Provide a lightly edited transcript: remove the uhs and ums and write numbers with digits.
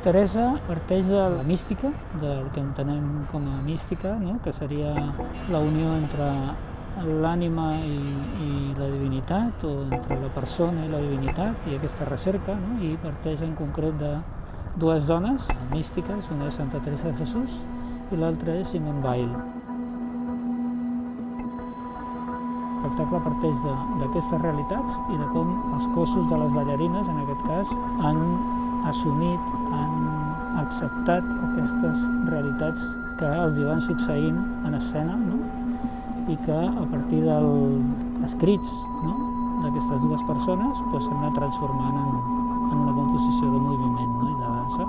Teresa parteix de la mística, del que entenem com a mística, no? Que seria la unió entre l'ànima i la divinitat, o entre la persona i la divinitat, i aquesta recerca, no? I parteix en concret de dues dones místiques, una és Santa Teresa de Jesús i l'altra és Simone Weil. L'espectacle parteix d'aquestes realitats i de com els cossos de les ballarines, en aquest cas, han assumit, han acceptat aquestes realitats que els hi van succeint en escena, no? I que a partir dels escrits, no? D'aquestes dues persones s'han anat transformant en una composició de moviment, no? I de dansa.